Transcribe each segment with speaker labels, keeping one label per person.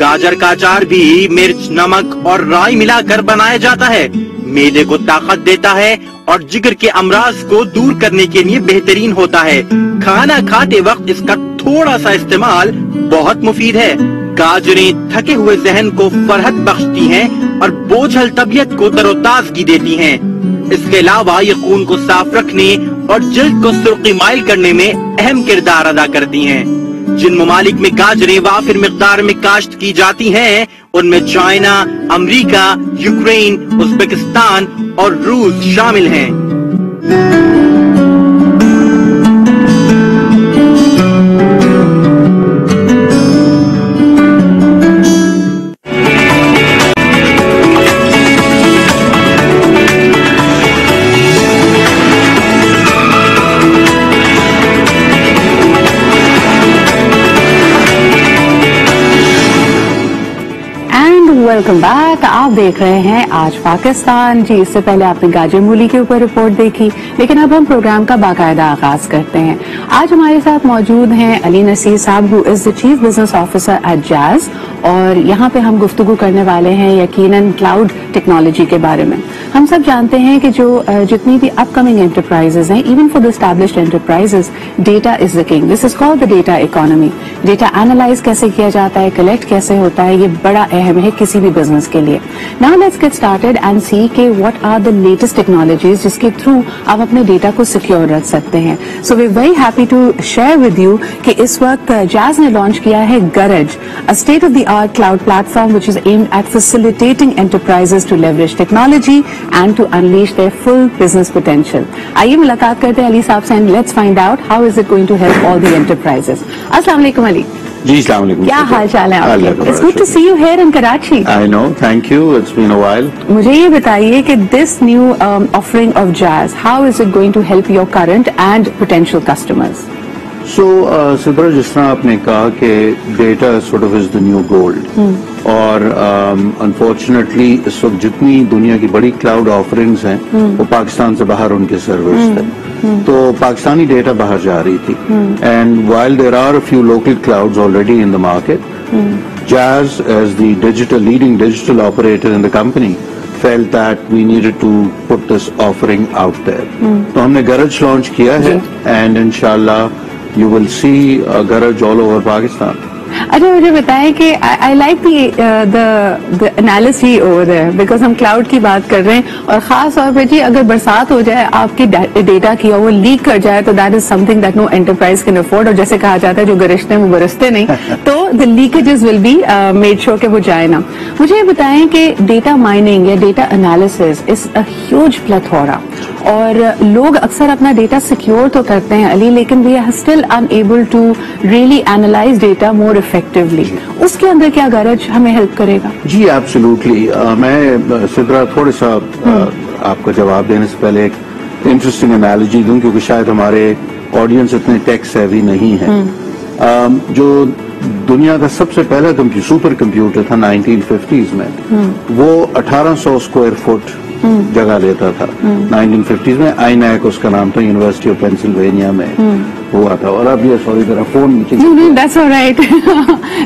Speaker 1: گاجر کا اچار بھی مرچ، نمک اور رائی ملا کر بنایا جاتا ہے. معدے کو طاقت دیتا ہے اور جگر کے امراض کو دور کرنے کے لیے بہترین ہوتا ہے. کھانا کھاتے وقت اس کا تھوڑا سا استعمال بہت مفید ہے. گاجریں تھکے ہوئے ذہن کو فرحت بخشتی ہیں اور بوجھل طبیعت کو تر و تازگی دیتی ہیں. اس کے علاوہ یہ خون کو صاف رکھنے اور جلد کو سرخی مائل کرنے میں اہم کردار ادا کرتی ہیں. جن ممالک میں گاجریں وافر مقدار میں کاشت کی جاتی ہیں ان میں چائنا، امریکہ، یوکرین، ازبکستان اور روس شامل ہیں.
Speaker 2: Welcome back. آپ دیکھ رہے ہیں آج پاکستان. جی اس سے پہلے آپ نے گاجر مولی کے اوپر رپورٹ دیکھی، لیکن اب ہم پروگرام کا باقاعدہ آغاز کرتے ہیں. آج ہمارے ساتھ موجود ہیں علی نصیر صاحب who is the chief business officer at Jazz, اور یہاں پہ ہم گفتگو کرنے والے ہیں یقیناً کلاؤڈ ٹیکنالوجی کے بارے میں. ہم سب جانتے ہیں کہ جو جتنی بھی اپ کمنگ انٹرپرائزز ہیں، even for the established enterprises, data is the king. This is called the data economy. Data analyze کیسے کیا جاتا ہے، کلیکٹ کیسے ہوتا ہے، یہ بڑا اہم ہے کسی بھی بزنس کے لیے. Now let's get started and see کہ what are the latest technologies جس کے تھرو آپ اپنے ڈیٹا کو سیکیور رکھ سکتے ہیں. So we're very happy to share with you کہ اس وقت جاز نے لانچ کیا ہے گرج، a state of the art cloud platform which is aimed at facilitating enterprises to leverage technology and to unleash their full business potential. آئیے ملاقات کرتے ہیں علی صاحب سے and let's find out how is it going to help all the enterprises. السلام علیکم علی.
Speaker 3: جی السلام علیکم.
Speaker 2: کیا حال چال ہے آپ کے؟ It's good to see you here in Karachi.
Speaker 3: I know, thank you. It's been a while.
Speaker 2: مجھے یہ بتائیے کہ this new offering of Jazz, how is it going to help your current and potential customers?
Speaker 3: So, Sidra, جس طرح آپ نے کہا کہ data sort of is the new gold. اور unfortunately اس وقت جتنی دنیا کی بڑی کلاؤڈ آفرنگز ہیں وہ پاکستان سے باہر ان کے سرورز تھے، تو پاکستانی ڈیٹا باہر جا رہی تھی. And while there are a few local clouds already in the market, Jazz as the leading digital operator in the company felt that we needed to put this offering out there. تو ہم نے گرج launch کیا ہے and inshallah you will see گرج all over Pakistan.
Speaker 2: اچھا مجھے بتائیں کہ I like the analogy over there because ہم کلاؤڈ کی بات کر رہے ہیں، اور خاص طور پہ جی اگر برسات ہو جائے آپ کی ڈیٹا کی اور وہ لیک کر جائے تو that is some thing that no enterprise can afford. اور جیسے کہا جاتا ہے جو گرشتے ہیں وہ برستے نہیں، تو the leakages will be made sure کہ وہ جائے نا. مجھے یہ بتائیں کہ ڈیٹا مائننگ یا data analysis is a huge plethora, اور لوگ اکثر اپنا ڈیٹا سیکیور تو کرتے ہیں علی، لیکن we are still unable to really analyze data more effectively. اس کے اندر کیا گرج ہمیں ہیلپ کرے گا؟
Speaker 3: جی ایبسلیوٹلی. میں سدرا تھوڑا سا آپ کو جواب دینے سے پہلے ایک انٹرسٹنگ انالوجی دوں، کیونکہ شاید ہمارے آڈینس اتنے ٹیک سیوی نہیں ہے. جو دنیا کا سب سے پہلا سپر کمپیوٹر تھا 1950s میں، وہ 1800 اسکوائر فٹ جگہ لیتا تھا 1950s میں. آئینیک اس کا نام تھا، یونیورسٹی آف پینسلوینیا میں ہوا تھا. اور اب یہ سوری ذرا فون نیچے.
Speaker 2: That's all right.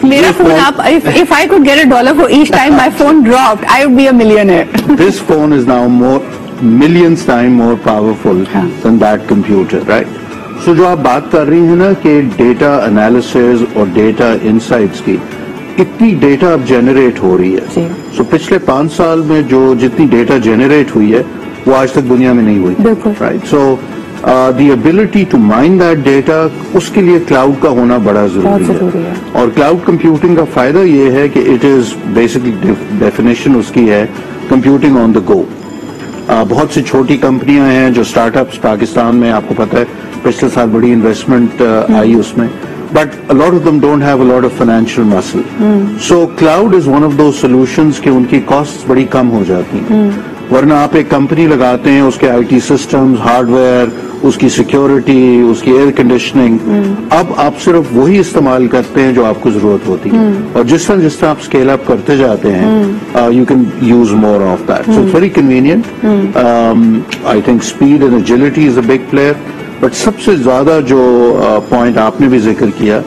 Speaker 2: میرا فون آپ if I could get $1 for each time my phone dropped, I would be a millionaire.
Speaker 3: This phone is now millions times more powerful than that computer, right? So جو آپ بات کر رہی ہیں نا کہ ڈیٹا انالیسز اور ڈیٹا انسائٹس کی، اتنی ڈیٹا اب جنریٹ ہو رہی ہے. سو پچھلے 5 سال میں جو جتنی ڈیٹا جنریٹ ہوئی ہے وہ آج تک دنیا میں نہیں ہوئی. Right. So the ability to mine that data, اس کے لیے کلاؤڈ کا ہونا بڑا ضروری ہے. اور کلاؤڈ کمپیوٹنگ کا فائدہ یہ ہے کہ اٹ از بیسکلی ڈیفینیشن اس کی ہے کمپیوٹنگ آن دا گو. بہت سی چھوٹی کمپنیاں ہیں جو اسٹارٹ اپس پاکستان میں، آپ کو پتہ ہے پچھلے سال بڑی انویسٹمنٹ آئی اس میں، but a lot of them don't have a lot of financial muscle. So cloud is one of those solutions کہ ان کی costs بڑی کم ہو جاتی ہیں. ورنہ آپ ایک کمپنی لگاتے ہیں، اس کے I T systems, hardware, اس کی سیکیورٹی، اس کی ایئر کنڈیشننگ، اب آپ صرف وہی استعمال کرتے ہیں جو آپ کو ضرورت ہوتی ہے. اور جس طرح آپ اسکیل اپ کرتے جاتے ہیں you can use more of that. So it's very convenient. I think speed and agility is a big player. But سب سے زیادہ جو پوائنٹ آپ نے بھی ذکر کیا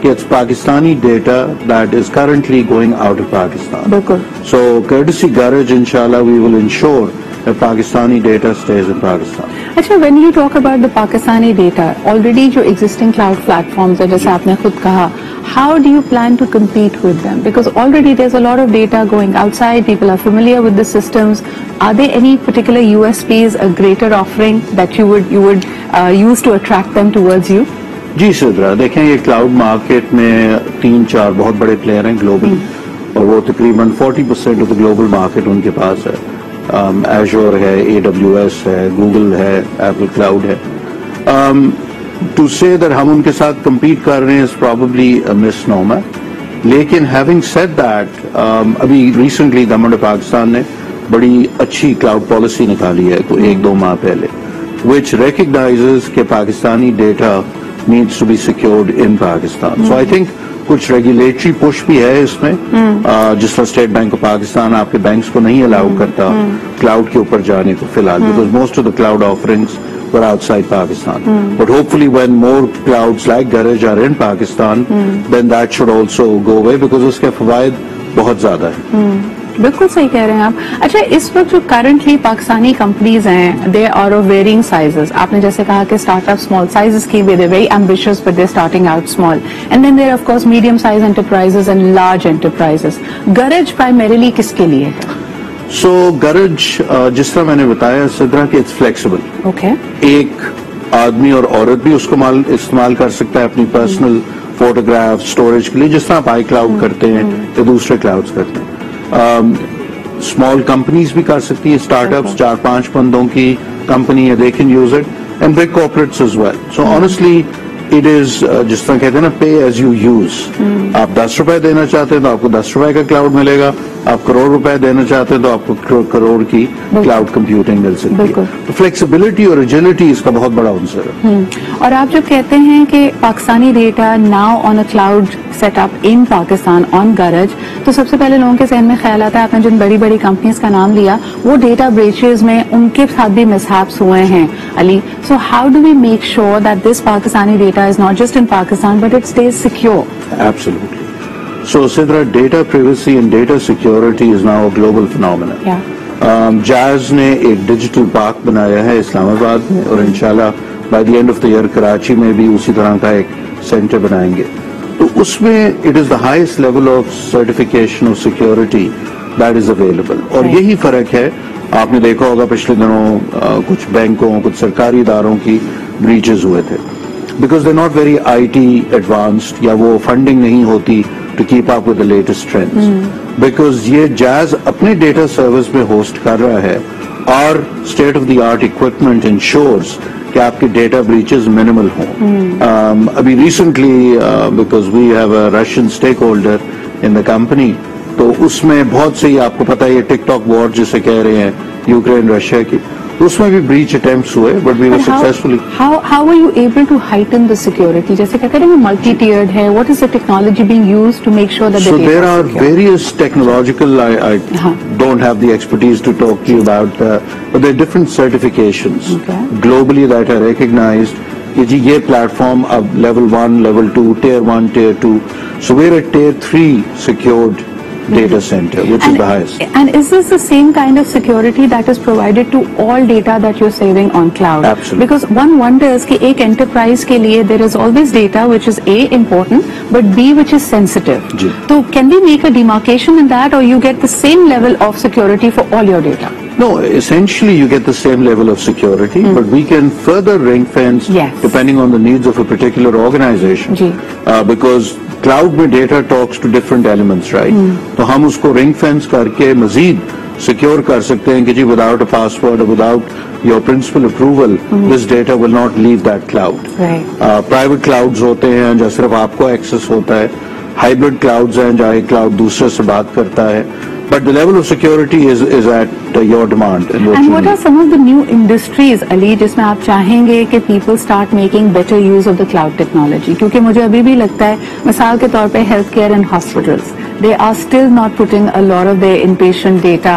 Speaker 3: it's Pakistani data that is currently going out of Pakistan.
Speaker 2: بالکل.
Speaker 3: So courtesy Garage, inshallah, we will ensure that Pakistani data stays in Pakistan.
Speaker 2: اچھا, when you talk about the Pakistani data, already جو existing cloud platforms ہیں, جیسے آپ نے خود کہا, how do you plan to compete with them? Because already there's a lot of data going outside, people are familiar with the systems. Are there any particular USPs, a greater offering that you would use to attract them towards you?
Speaker 3: جی سدرا, دیکھیں یہ cloud market میں 3-4 بہت بڑے player ہیں global, اور وہ تقریباً 40% of the global market ان کے پاس ہے. ایزور ہے, AWS ہے, گوگل ہے, ایپل کلاؤڈ ہے. ٹو سے دیٹ ہم ان کے ساتھ کمپیٹ کر رہے ہیں از پرابیبلی مس نومر. لیکن ہیونگ سیڈ دیٹ, ابھی ریسنٹلی گورنمنٹ آف پاکستان نے بڑی اچھی کلاؤڈ پالیسی نکالی ہے کوئی 1-2 ماہ پہلے, which recognizes کہ Pakistani data needs to be secured in Pakistan. So I think کچھ ریگولیٹری پش بھی ہے اس میں, جس طرح اسٹیٹ بینک آف پاکستان آپ کے بینکس کو نہیں الاؤ کرتا کلاؤڈ کے اوپر جانے کو فی الحال, because most of the cloud offerings were outside Pakistan. But hopefully when more clouds like Garage are in Pakistan, then that should also go away, because اس کے فوائد بہت زیادہ ہیں.
Speaker 2: بالکل صحیح کہہ رہے ہیں آپ. اچھا, اس وقت جو کرنٹلی پاکستانی کمپنیز ہیں, they are of varying sizes. آپ نے جیسے کہا کہ اسٹارٹ اپ اسمال سائزز کی بھی, they very ambitious but they starting out small, and then there of course medium size enterprises and large enterprises. گرج پرائمریلی کس کے لیے ہے؟
Speaker 3: سو گرج, جس طرح میں نے بتایا سدرا, کہ اٹس فلیکسیبل.
Speaker 2: اوکے, ایک
Speaker 3: آدمی اور عورت بھی اس کو استعمال کر سکتا ہے اپنی پرسنل فوٹوگراف اسٹوریج کے لیے, جس طرح آپ آئی کلاؤڈ کرتے ہیں یا دوسرے کلاؤڈز کرتے ہیں. اسمال کمپنیز بھی کر سکتی ہے, اسٹارٹ اپس 4-5 بندوں کی کمپنی ہے, they can use it, and big corporates as well. So honestly it is, جس طرح کہتے ہیں نا, پے ایز یو یوز. آپ 10 روپے دینا چاہتے ہیں تو آپ کو 10 روپے کا کلاؤڈ ملے گا, آپ کروڑ روپے دینا چاہتے ہیں تو آپ کو کروڑ کی کلاؤڈ کمپیوٹنگ مل سکتی ہے. تو فلیکسیبلٹی اور ایجلٹی اس کا بہت بڑا عنصر ہے.
Speaker 2: اور آپ جب کہتے ہیں کہ Pakistani data now on a cloud set up in Pakistan on گرج, تو سب سے پہلے لوگوں کے ذہن میں خیال آتا ہے, آپ نے جن بڑی بڑی کمپنیز کا نام لیا, وہ ڈیٹا بریچز میں ان کے ساتھ بھی مسہیپس ہوئے ہیں Ali. So how do we make sure that this Pakistani data is not just in Pakistan but it stays secure?
Speaker 3: Absolutely. So Sidra, data privacy and data security is now a global phenomenon. Jazz نے ایک digital park بنایا ہے اسلام آباد میں, اور انشاءاللہ by the end of the year Karachi میں بھی اسی طرح کا ایک سینٹر بنائیں گے. تو اس میں it is the highest level of certification of security that is available. اور یہی فرق ہے, آپ نے دیکھا ہوگا پچھلے دنوں کچھ بینکوں, کچھ سرکاری اداروں کی بریچز ہوئے تھے, because they not very IT advanced, یا وہ فنڈنگ نہیں ہوتی to keep up with the latest trends. Because یہ جاز اپنے ڈیٹا سروس میں ہوسٹ کر رہا ہے, اور state of the art equipment ensures کہ آپ کے ڈیٹا بریچز منیمل ہوں. ابھی recently because we have a Russian stakeholder in the company, تو اس میں بہت سے, آپ کو پتا ہے یہ ٹک ٹاک وار جسے کہہ رہے ہیں یوکرین رشیا کی, اس میں بھی بریچ اٹیمپٹس ہوئے, but we were successfully.
Speaker 2: How were you able to heighten the security? جیسے کہتے ہیں ملٹی ٹیئرڈ ہے, what is the technology being used to make sure that the data is secure?
Speaker 3: So there are various technological, I don't have the expertise to talk to you about, but there are different certifications globally that are recognized. یہ platform اب level 1, level 2, tier 1, tier 2. So we're at tier 3 secured data center, which is the highest.
Speaker 2: And is this the same kind of security that is provided to all data that you're saving on cloud?
Speaker 3: Absolutely.
Speaker 2: Because one wonders کہ ایک enterprise کے لیے there is always data which is A, important, but B, which is sensitive.
Speaker 3: جی.
Speaker 2: So can we make a demarcation in that, or you get the same level of security for all your data?
Speaker 3: No, essentially you get the same level of security, but we can further ring fence depending on the needs of a particular organization. Because cloud میں data talks to different elements, right. تو ہم اس کو رنگ fans کر کے مزید secure کر سکتے ہیں کہ جی without a password, without your principal approval, this data will not leave that cloud. Private clouds ہوتے ہیں جہاں صرف آپ کو ایکسس ہوتا ہے, ہائبرڈ کلاؤڈز ہیں جہاں ایک کلاؤڈ دوسرے سے بات کرتا ہے, but the level of security is at your demand.
Speaker 2: And what are some of the new industries, Ali, جس میں آپ چاہیں گے کہ people start making better use of the cloud technology? کیونکہ مجھے ابھی بھی لگتا ہے, مثال کے طور پہ health care and hospitals, they are still not putting a lot of their inpatient data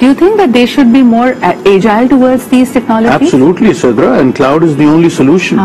Speaker 2: Do you think that they should be more agile towards these technologies?
Speaker 3: Absolutely, Sidra, and cloud is the only solution.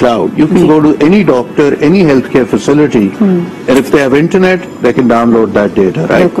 Speaker 3: cloud. You can go to any doctor, any healthcare facility, and if they have internet, they can download that data, right?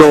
Speaker 3: So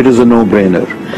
Speaker 3: it is a no-brainer.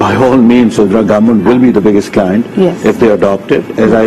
Speaker 3: By all means, so the government will be the biggest client if they adopt it. As I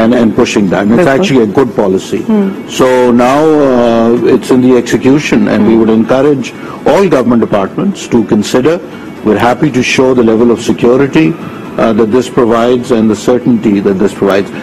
Speaker 3: and pushing that. And it's actually a good policy. So now it's in the execution, and we would encourage all government departments to consider. We're happy to show the level of security that this provides and the certainty that this provides.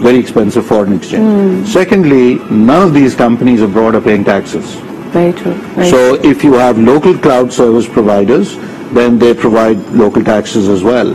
Speaker 3: very expensive foreign exchange. Secondly, none of these companies abroad are paying taxes.
Speaker 2: Very true.
Speaker 3: So if you have local cloud service providers, then they provide local taxes as well.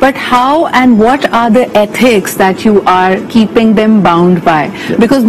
Speaker 2: but how and what are the ethics that you are keeping them bound by? Because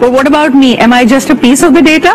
Speaker 2: But what about me? Am I just a piece of the data?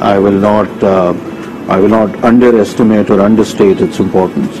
Speaker 3: I will not underestimate or understate its importance.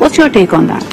Speaker 2: What's your take on that?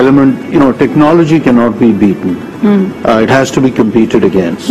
Speaker 3: element, technology cannot be beaten. It has to be competed against.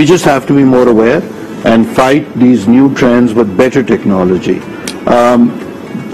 Speaker 3: We just have to be more aware and fight these new trends with better technology.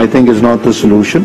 Speaker 3: I think is not the solution.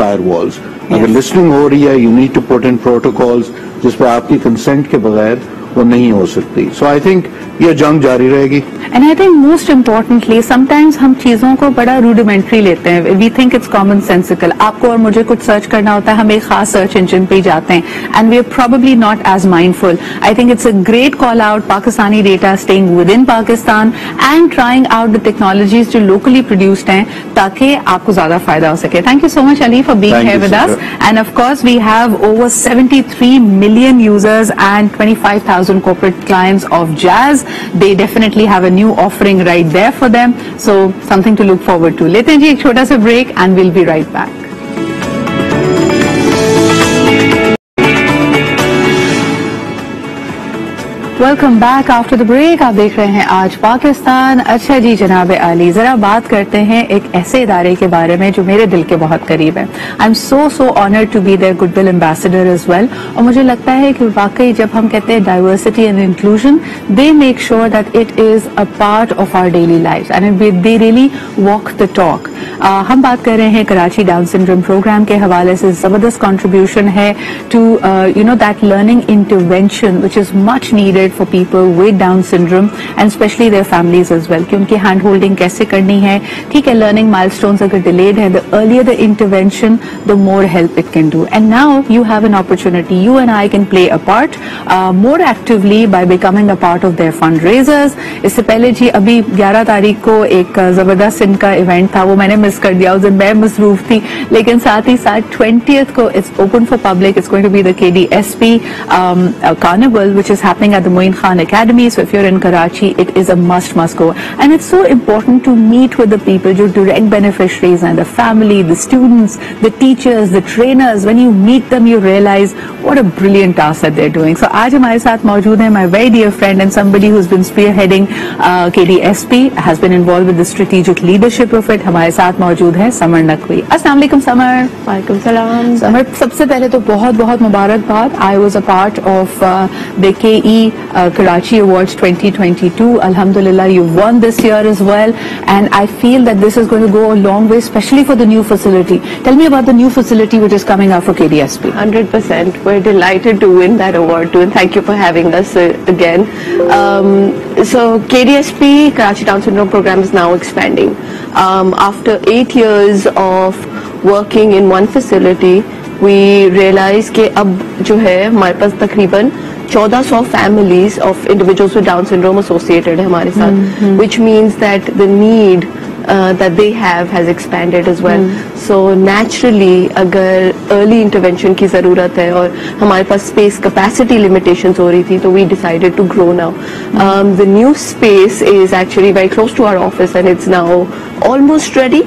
Speaker 3: firewalls. اگر listening ہو رہی ہے you need to put in protocols جس پہ آپ کی consent کے بغیر وہ نہیں ہو سکتی. سو آئی تھنک یہ جنگ جاری رہے گی.
Speaker 2: And I think most importantly sometimes ہم چیزوں کو بڑا روڈیمنٹری لیتے ہیں. We think it's common sensical. آپ کو اور مجھے کچھ سرچ کرنا ہوتا ہے, ہم ایک خاص سرچ انجن پہ جاتے ہیں, and we are probably not as mindful. I think it's a great call out Pakistani data staying within Pakistan and trying out the technologies جو لوکلی پروڈیوسڈ ہیں تاکہ آپ کو زیادہ فائدہ ہو سکے. Thank you so much Ali for being here with us. And of course we have over 73 million users and 25,000 corporate clients of Jazz. They definitely have a new offering right there for them. So something to look forward to. Lete ji ek chhota sa break and we'll be right back. Welcome back after the break. آپ دیکھ رہے ہیں آج پاکستان. اچھا جی جناب علی, ذرا بات کرتے ہیں ایک ایسے ادارے کے بارے میں جو میرے دل کے بہت قریب ہے. I am so honoured to be there goodwill ambassador as well. اور مجھے لگتا ہے کہ واقعی جب ہم کہتے ہیں diversity and inclusion, they make sure that it is a part of our daily life and they really walk the talk. ہم بات کر رہے ہیں کراچی ڈاؤن سنڈروم پروگرام کے حوالے سے. زبردست کنٹریبیوشن ہے to that learning intervention which is much needed for people with Down syndrome and especially their families as well, کہ ان کی ہینڈ ہولڈنگ کیسے کرنی ہے. ٹھیک ہے, لرننگ مائلسٹونز اگر ڈیلیڈ ہے, the earlier the intervention the more help it can do. And now you have an opportunity, you and I can play a part more actively by becoming a part of their fundraisers. اس سے پہلے جی ابھی 11 تاریخ کو ایک زبردست ان کا event تھا, وہ میں نے مس کر دیا, اس دن میں مصروف تھی, لیکن ساتھ ہی ساتھ 20th کو it's open for public. It's going to be the KDSP carnival which is happening at the Moin Khan Academy. So if you're in Karachi, it is a must go. And it's so important to meet with the people, jo direct beneficiaries and the family, the students, the teachers, the trainers. When you meet them, you realize what a brilliant task that they're doing. So aaj hamare saath maujood hai my very dear friend and somebody who's been spearheading KDSP, has been involved with the strategic leadership of it. Hamare saath maujood hai Samar Naqvi. Assalamu alaikum Samar.
Speaker 4: Walaikum salam.
Speaker 2: Samar, sabse pehle to bahut mubarakbad. I was a part of the KE Karachi Awards 2022. Alhamdulillah, you won this year as well, and I feel that this is going to go a long way, especially for the new facility. Tell me about the new facility which is coming up for KDSP.
Speaker 4: 100%. We're delighted to win that award too, and thank you for having us again. So KDSP, Karachi Down Syndrome Program, is now expanding. After 8 years of working in one facility, we realized کہ اب جو ہے ہمارے پاس تقریباً 1400 families of individuals with Down syndrome associated ہے ہمارے ساتھ, which means that the need that they have has expanded as well. So naturally اگر early intervention کی ضرورت ہے اور ہمارے پاس space capacity limitations ہو رہی تھی, تو we decided to grow now. The new space is actually very close to our office and it's now almost ready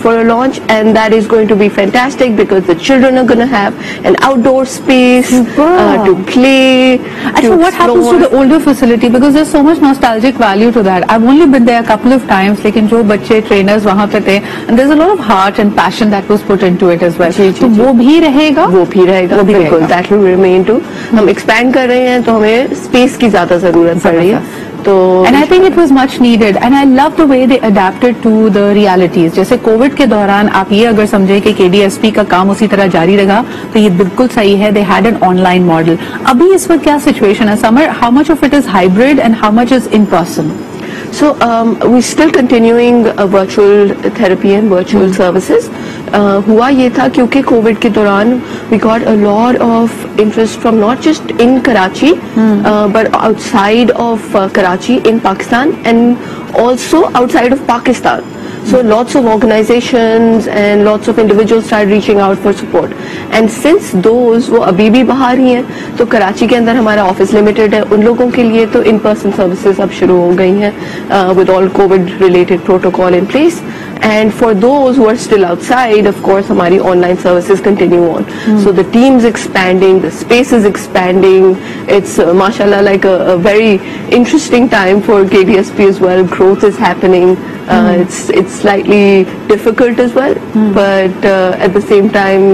Speaker 4: for a launch, and that is going to be fantastic because the children are going to have an outdoor space to play.
Speaker 2: Actually, what happens to the older facility, because there's so much nostalgic value to that. I've only been there a couple of times, lekin jo bacche trainers wahan pe the, and there's a lot of heart and passion that was put into it as well. So wo bhi rahega,
Speaker 4: بالکل, that will remain too. ہم expand کر رہے ہیں تو ہمیں space کی زیادہ ضرورت پڑ رہی ہے.
Speaker 2: And I think it was much needed, and I love the way they adapted to the realities. جیسے کووڈ کے دوران آپ یہ اگر سمجھے کہ KDSP کا کام اسی طرح جاری رہا تو یہ بالکل صحیح ہے. They had an online model. ابھی اس وقت کیا سچویشن ہے سمر؟ How much of it is hybrid and how much is in person?
Speaker 4: So we're still continuing virtual therapy and virtual services. ہوا یہ تھا کیونکہ کووڈ کے دوران we got a lot of interest from not just in Karachi but outside of Karachi in Pakistan and also outside of Pakistan. So lots of organizations and lots of individuals started reaching out for support. And since those وہ ابھی بھی باہر ہی ہیں, تو کراچی کے اندر ہمارا office limited ہے, ان لوگوں کے لیے تو ان پرسن سروسز اب شروع ہو گئی ہیں with all COVID related protocol in place. And for those who are still outside, of course, ہماری online services continue on. So the team's expanding, the space is expanding. It's mashallah like a very interesting time for KDSP as well. Growth is happening. It's slightly difficult as well, but at the same time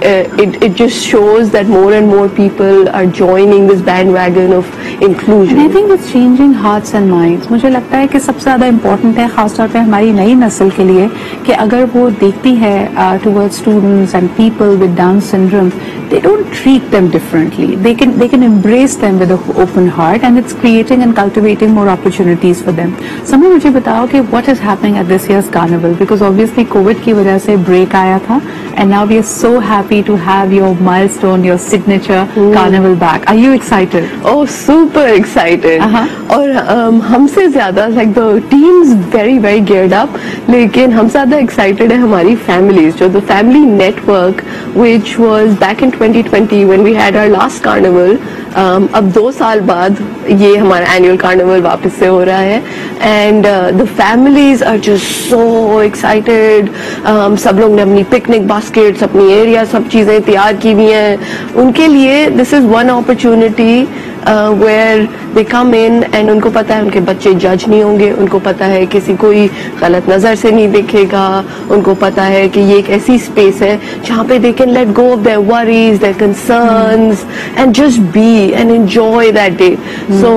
Speaker 4: it just shows that more and more people are joining this bandwagon of inclusion.
Speaker 2: And I think it's changing hearts and minds. مجھے لگتا ہے کہ سب سے زیادہ important ہے خاص طور پہ ہماری نئی نسل کے لیے کہ اگر وہ دیکھتی ہے towards students and people with Down syndrome, they don't treat them differently. They can embrace them with an open heart, and it's creating and cultivating more opportunities for them. سمجھ مجھے بتاؤ کہ what is happening at this year's carnival, because obviously COVID کی وجہ سے break آیا تھا, and now we are so happy to have your milestone, your signature carnival back. Are you excited?
Speaker 4: Oh, super excited. اور ہم سے زیادہ like the team's very very geared up, لیکن ہم سے زیادہ excited ہے ہماری families, جو the family network which was back in 2020 when we had our last carnival. اب 2 سال بعد یہ ہمارا annual carnival واپس سے ہو رہا ہے, and the families are just so excited. سب لوگ نے اپنی پکنک باسکٹس, اپنی ایریا, سب چیزیں تیار کی ہوئی ہیں ان کے لیے. This is one opportunity where they come in and ان کو پتا ہے ان کے بچے جج نہیں ہوں گے, ان کو پتا ہے کسی کوئی غلط نظر سے نہیں دیکھے گا, ان کو پتا ہے کہ یہ ایک ایسی اسپیس ہے جہاں پہ they can let go of their worries, their concerns and just be and enjoy that day. So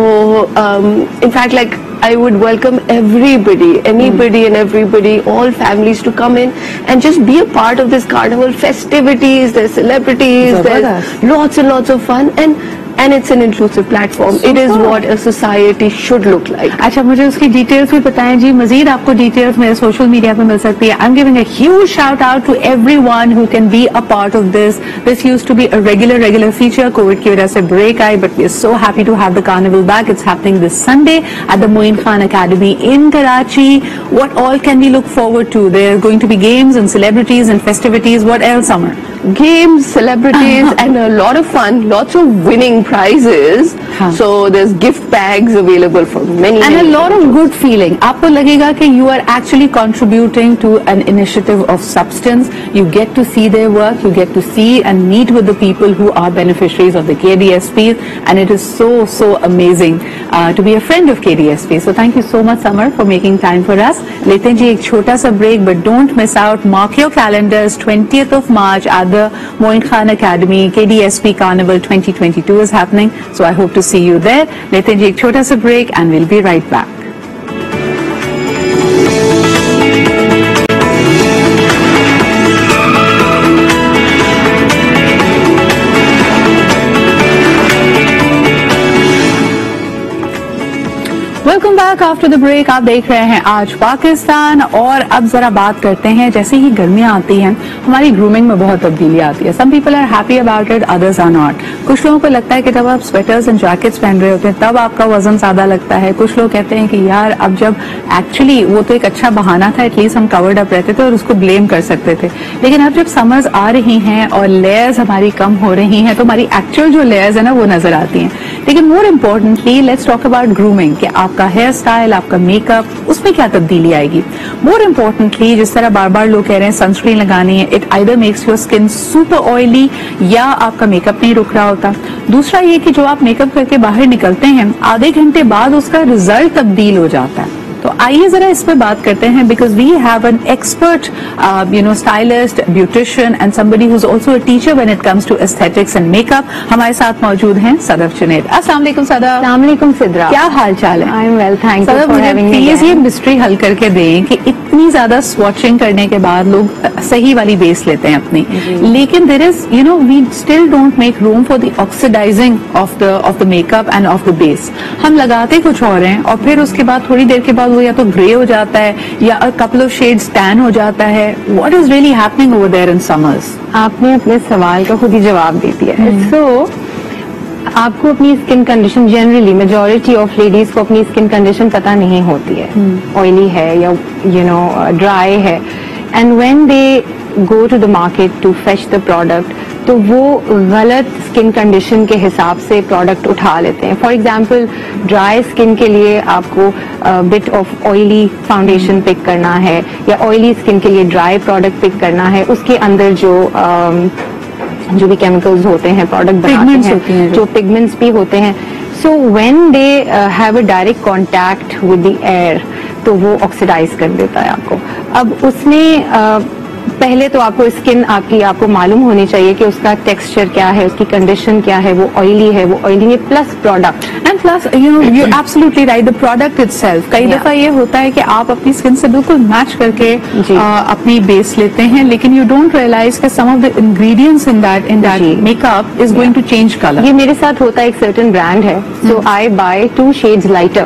Speaker 4: in fact, like I would welcome everybody and everybody, all families to come in and just be a part of this carnival festivities. There's celebrities, there's lots and lots of fun, and it's an inclusive platform. It is what a society should look like.
Speaker 2: اچھا مجھے اس کی details بھی بتائیں جی. مزید آپ کو details میرے social media پہ مل سکتی ہے. I'm giving a huge shout out to everyone who can be a part of this. This used to be a regular feature. COVID کی وجہ سے break I, but we are so happy to have the carnival back. It's happening this Sunday at the Moin Khan Academy in Karachi. What all can we look forward to? There are going to be games and celebrities and festivities. What else, Summer?
Speaker 4: Games, celebrities and a lot of fun, lots of winning prizes. So there's gift bags available for many
Speaker 2: and
Speaker 4: many
Speaker 2: a lot of good feeling. آپ کو لگے گا کہ you are actually contributing to an initiative of substance. You get to see their work, you get to see and meet with the people who are beneficiaries of the KDSPs, and it is so amazing to be a friend of KDSP. So thank you so much, Summer, for making time for us. لیتے ہیں جی ایک چھوٹا سا break, but don't miss out. Mark your calendars. 20th of March at the Moin Khan Academy, KDSP Carnival 2022 is happening. So I hope to see you there. لیتے ہیں جی ایک چھوٹا سا break and we'll be right back. Welcome back after the break. آپ دیکھ رہے ہیں آج پاکستان, اور اب ذرا بات کرتے ہیں. جیسے ہی گرمیاں آتی ہیں ہماری گرومنگ میں بہت تبدیلی آتی ہے. Some people are happy about it, others are not. کچھ لوگوں کو لگتا ہے کہ جب آپ سویٹرز اینڈ جیکٹس پہن رہے ہوتے ہیں تب آپ کا وزن زیادہ لگتا ہے. کچھ لوگ کہتے ہیں کہ یار اب جب ایکچولی وہ تو ایک اچھا بہانہ تھا, ایٹ لیسٹ ہم کورڈ اپ رہتے تھے اور اس کو بلیم کر سکتے تھے, لیکن اب جب سمرز آ رہی ہیں اور لیئرز ہماری کم ہو رہی ہیں تو ہماری ایکچوئل جو لیئرز ہیں نا وہ نظر آتی ہیں. لیکن more importantly let's talk about grooming, کہ آپ کا ہیئر اسٹائل, آپ کا میک اپ, اس میں کیا تبدیلی آئے گی. مور امپورٹنٹلی جس طرح بار بار لوگ کہہ رہے ہیں سنسکرین لگانی ہے, it either makes your skin super oily یا آپ کا میک اپ نہیں رک رہا ہوتا. دوسرا یہ کہ جو آپ میک اپ کر کے باہر نکلتے ہیں آدھے گھنٹے بعد اس کا رزلٹ تبدیل ہو جاتا ہے. تو آئیے ذرا اس پہ بات کرتے ہیں, because we have an expert stylist, beautician and somebody who's also a teacher when it comes to aesthetics and makeup. ہمارے ساتھ موجود ہیں صدف جنید. السلام علیکم صدف.
Speaker 5: السلام علیکم صدرا,
Speaker 2: کیا حال چال ہے؟
Speaker 5: I'm well, thank you for having me.
Speaker 2: Please یہ مسٹری حل کر کے دیں کہ اتنی زیادہ سواچنگ کرنے کے بعد لوگ صحیح والی بیس لیتے ہیں اپنی, لیکن there is we still don't make room for the oxidizing of the makeup and of the base. ہم لگاتے کچھ اور ہیں اور پھر اس کے بعد تھوڑی دیر کے بعد وہ یا تو گرے ہو جاتا ہے یا couple of shades tan ہو جاتا ہے. What is really happening over there in summers?
Speaker 5: آپ نے اپنے سوال کا خود ہی جواب دے دیا ہے. سو آپ کو اپنی skin condition, generally majority of ladies کو اپنی اسکن کنڈیشن پتہ نہیں ہوتی ہے, آئلی ہے یا ڈرائی ہے, and when they go to the market to fetch the product تو وہ غلط اسکن کنڈیشن کے حساب سے پروڈکٹ اٹھا لیتے ہیں. فار ایگزامپل ڈرائی اسکن کے لیے آپ کو بٹ آف آئلی فاؤنڈیشن پک کرنا ہے, یا آئلی اسکن کے لیے ڈرائی پروڈکٹ پک کرنا ہے. اس کے اندر جو بھی کیمیکلز ہوتے ہیں پروڈکٹ بناتے ہیں, جو پگمنٹس بھی ہوتے ہیں, so when they have a direct contact with the air تو وہ آکسیڈائز کر دیتا ہے آپ کو. اب اس میں پہلے تو آپ کو اسکن آپ کو معلوم ہونی چاہیے کہ اس کا ٹیکسچر کیا ہے, اس کی کنڈیشن کیا ہے, وہ آئلی ہے, وہ آئلی ہے plus product.
Speaker 2: And plus you know you absolutely right, the product itself. کئی دفعہ یہ ہوتا ہے کہ آپ اپنی اسکن سے بالکل میچ کر کے اپنی بیس لیتے ہیں, لیکن یو ڈونٹ ریئلائز کہ some of the ingredients in that make up is going to change colour.
Speaker 5: یہ میرے ساتھ ہوتا ہے, ایک سرٹن برانڈ ہے, so I buy 2 shades lighter.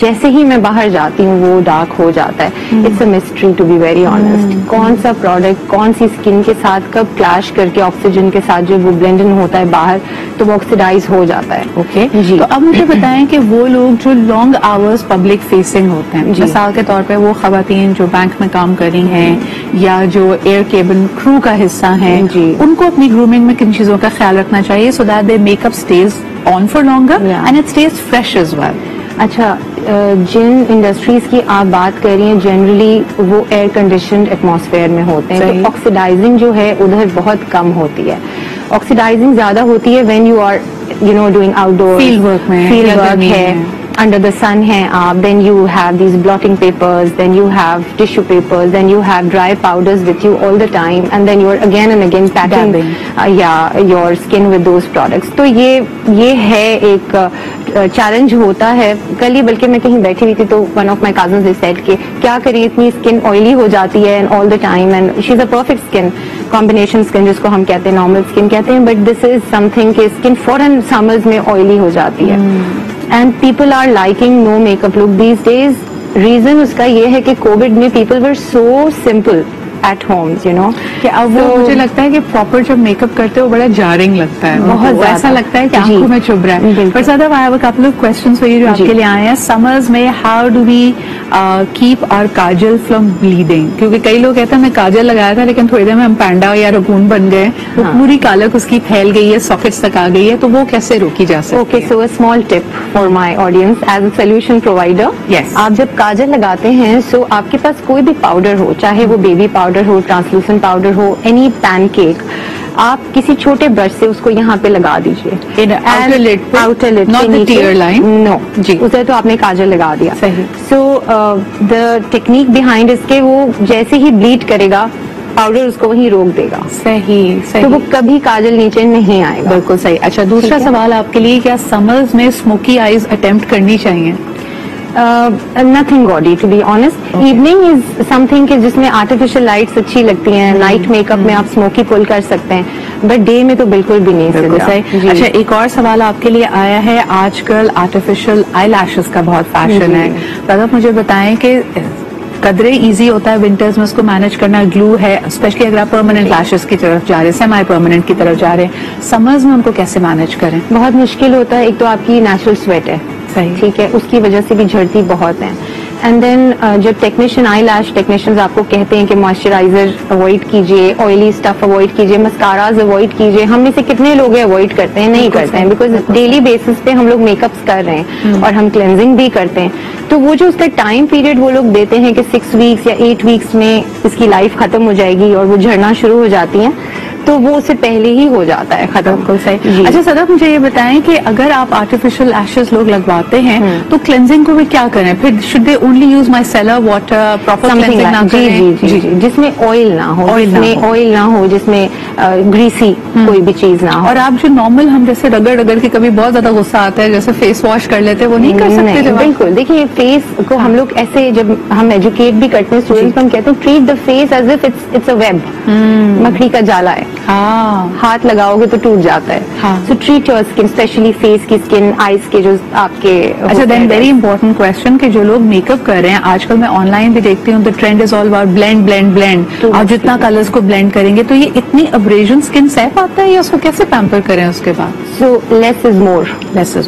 Speaker 5: جیسے ہی میں باہر جاتی ہوں وہ ڈارک ہو جاتا ہے. It's a mystery to be very honest, کون سا پروڈکٹ کون سی اسکن کے ساتھ کب کلیش کر کے آکسیجن کے ساتھ جب وہ بلینڈن ہوتا ہے باہر تو وہ آکسیڈائز ہو جاتا ہے.
Speaker 2: اوکے جی, تو اب مجھے بتائیں کہ وہ لوگ جو لانگ آورز پبلک فیسنگ ہوتے ہیں, مثال کے طور پہ وہ خواتین جو بینک میں کام کر رہی ہیں یا جو ایئر کیبن کرو کا حصہ ہیں, ان کو اپنی گرومنگ میں کن چیزوں کا خیال رکھنا چاہیے so that they makeup stays on for longer and it stays fresh as well?
Speaker 5: اچھا, جن انڈسٹریز کی آپ بات کر رہی ہیں جنرلی وہ ایئر کنڈیشنڈ ایٹماسفیئر میں ہوتے ہیں, تو آکسیڈائزنگ جو ہے ادھر بہت کم ہوتی ہے. آکسیڈائزنگ زیادہ ہوتی ہے when you are you know doing outdoor
Speaker 2: field work میں,
Speaker 5: فیلڈ ورک ہے, under the sun ہے آپ, then you have these blotting papers, then you have tissue papers, then you have dry powders with you all the time, and then you are again and again patting your skin with those products. تو یہ ہے ایک challenge ہوتا ہے. کل ہی بلکہ میں کہیں بیٹھی ہوئی تھی تو one of my cousins they said کہ کیا کریں اتنی اسکن آئلی ہو جاتی ہے and all the time, and she is a perfect skin combination skin جس کو ہم کہتے ہیں نارمل اسکن کہتے ہیں, but this is something کہ اسکن فوراً سمرز میں آئلی ہو جاتی ہے. And people are liking no makeup look these days. Reason اس کا یہ ہے کہ کووڈ میں people were so simple at homes, you know.
Speaker 2: کہ اب وہ مجھے لگتا ہے کہ پراپر جب میک اپ کرتے ہو بڑا جارنگ لگتا ہے, بہت ایسا لگتا ہے کہ آنکھوں میں چبھ رہا ہے. پر صدف I have a couple of questions for you جو آپ کے لیے آئے ہیں. سمرز میں how do we keep our Kajal from bleeding؟ کیونکہ کئی لوگ کہتے ہیں میں کاجل لگایا تھا لیکن تھوڑی دیر میں ہم پینڈا یا رکون بن گئے, وہ پوری کالک اس کی پھیل گئی ہے, ساکٹس تک آ گئی ہے, تو وہ کیسے روکی جا سکتی ہے؟
Speaker 5: Okay, so a small tip for my audience as a solution provider.
Speaker 2: Yes.
Speaker 5: آپ جب کاجل لگاتے ہیں سو آپ کے پاس کوئی بھی پاؤڈر ہو, چاہے وہ بیبی پاؤڈر ہو, ٹرانسلوسنٹ پاؤڈر ہو, اینی پین کیک, آپ کسی چھوٹے برش سے اس کو یہاں پہ لگا دیجیے.
Speaker 2: outer lid not the tear line.
Speaker 5: No, اسے تو آپ نے کاجل لگا دیا. سو the technique behind is کہ وہ جیسے ہی بلیڈ کرے گا پاؤڈر اس کو وہیں روک دے گا.
Speaker 2: صحیح,
Speaker 5: تو وہ کبھی کاجل نیچے نہیں آئے گا.
Speaker 2: بالکل صحیح. اچھا, دوسرا سوال آپ کے لیے, کیا سمرز میں اسموکی آئیز اٹیمپٹ کرنی چاہیے؟
Speaker 5: nothing gaudy to be honest. Evening is something کہ جس میں artificial lights اچھی لگتی ہیں, نائٹ میک اپ میں آپ اسموکی پل کر سکتے ہیں, بٹ ڈے میں تو بالکل بھی نہیں.
Speaker 2: بالکل صحیح. اچھا, ایک اور سوال آپ کے لیے آیا ہے. آج کل آرٹیفیشیل آئی لیشز کا بہت فیشن ہے, آپ مجھے بتائیں کہ قدرے ایزی ہوتا ہے ونٹرز میں اس کو مینج کرنا, گلو ہے اسپیشلی اگر آپ پرماننٹ لیشز کی طرف جا رہے ہیں, سیمی پرماننٹ کی طرف جا رہے ہیں, سمرز میں ان کو کیسے مینج کریں؟
Speaker 5: بہت مشکل ہوتا ہے. ایک تو آپ کی نیچرل سویٹ ہے, ٹھیک ہے, اس کی وجہ سے بھی جھڑتی بہت ہیں. اینڈ دین جب ٹیکنیشین آئی لیش ٹیکنیشینز آپ کو کہتے ہیں کہ موئسچرائزر اوائڈ کیجیے, آئلی اسٹف اوائڈ کیجیے, مسکاراز اوائڈ کیجیے, ہم میں سے کتنے لوگ اوائڈ کرتے ہیں؟ نہیں کرتے ہیں, بیکاز ڈیلی بیسس پہ ہم لوگ میک اپس کر رہے ہیں اور ہم کلینزنگ بھی کرتے ہیں. تو وہ جو اس کا ٹائم پیریڈ وہ لوگ دیتے ہیں کہ 6 weeks یا 8 weeks میں اس کی لائف ختم ہو جائے گی اور وہ جھڑنا شروع ہو جاتی ہیں, تو وہ اس سے پہلے ہی ہو جاتا ہے ختم.
Speaker 2: بالکل صحیح. اچھا صدف, مجھے یہ بتائیں کہ اگر آپ آرٹیفیشیل ایشز لوگ لگواتے ہیں تو کلینزنگ کو بھی کیا کریں پھر؟ Should they only use micellar water, proper cleansing نہ کریں؟
Speaker 5: جی, جس میں آئل نہ ہو, جس میں گریسی کوئی بھی چیز نہ ہو.
Speaker 2: اور آپ جو نارمل ہم جیسے رگڑ کے کبھی بہت زیادہ غصہ آتا ہے جیسے فیس واش کر لیتے ہیں, وہ نہیں کر سکتے؟
Speaker 5: بالکل. دیکھیے, فیس کو ہم لوگ ایسے جب ہم ایجوکیٹ بھی کرتے ہیں اسٹوڈنٹس کو, ہم کہتے ہیں treat the face as if it's a web, مکڑی کا جالا ہے, ہاتھ لگاؤ گے تو ٹوٹ جاتا ہے. So treat your skin, especially face کی اسکن, آئیز کے جو آپ کے.
Speaker 2: اچھا, دین ویری امپورٹنٹ کوشچن کہ جو لوگ میک اپ کر رہے ہیں آج کل, میں آن لائن بھی دیکھتی ہوں, the trend is all about blend. آپ جتنا کلرز کو بلینڈ کریں گے تو یہ اتنی ابریژن اسکن سہ پاتا ہے یا اس کو کیسے پیمپر کریں اس کے بعد؟
Speaker 5: سو لیس از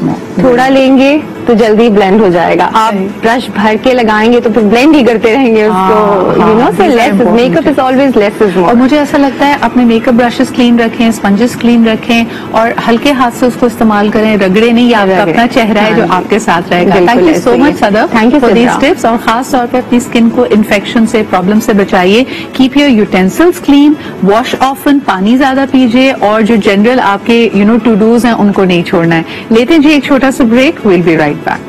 Speaker 5: مور. تھوڑا لیں گے تو جلدی بلینڈ ہو جائے گا. آپ برش بھر کے لگائیں گے تو پھر بلینڈ ہی کرتے رہیں گے اس کو, you know. So less make up is always less is more.
Speaker 2: اور مجھے ایسا لگتا ہے اپنے میک اپ برشز کلین رکھیں, اسپنجز کلین رکھیں, اور ہلکے ہاتھ سے اس کو استعمال کریں, رگڑے نہیں. آپ کا اپنا چہرہ ہے جو آپ کے ساتھ رہے گا. Thank you so much Sadaf for these tips. اور خاص طور پہ اپنی اسکن کو انفیکشن سے, پرابلم سے بچائیے. Keep your utensils clean, wash often, پانی زیادہ پیجیے, اور جو جنرل آپ کے ٹو ڈوز ہیں ان کو نہیں چھوڑنا ہے. لیتے ہیں جی ایک چھوٹا سا break, we'll be right back.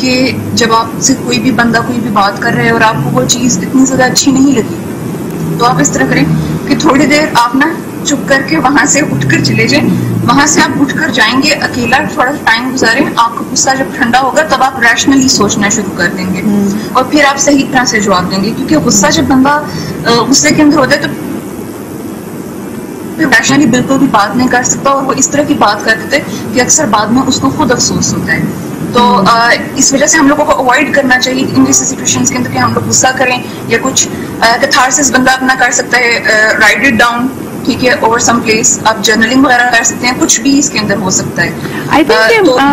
Speaker 6: کہ جب آپ سے کوئی بھی بندہ کوئی بھی بات کر رہا ہے اور آپ کو وہ چیز اتنی زیادہ اچھی نہیں لگی تو آپ اس طرح کریں کہ تھوڑی دیر آپ نا چپ کر کے وہاں سے اٹھ کر چلے جائیں. وہاں سے آپ اٹھ کر جائیں گے اکیلا تھوڑا ٹائم گزاریں, آپ کا غصہ جب ٹھنڈا ہوگا تب آپ ریشنلی سوچنا شروع کر دیں گے اور پھر آپ صحیح طرح سے جواب دیں گے. کیونکہ غصہ جب بندہ غصے کے اندر ہوتا ہے تو ریشنلی بالکل بھی بات نہیں کر سکتا اور وہ اس طرح کی بات کر دیتے کہ اکثر بعد میں اس کو خود افسوس ہوتا ہے. تو اس وجہ سے ہم لوگوں کو اوائڈ کرنا چاہیے ان جیسی سچویشنز کے اندر کہ ہم لوگ غصہ کریں یا کچھ کیتھارسس بندہ اپنا کر سکتا ہے, رائٹ اٹ ڈاؤن, ٹھیک ہے, اوور سم پلیس آپ جرنلنگ وغیرہ کر سکتے ہیں, کچھ بھی اس کے اندر ہو سکتا ہے. تو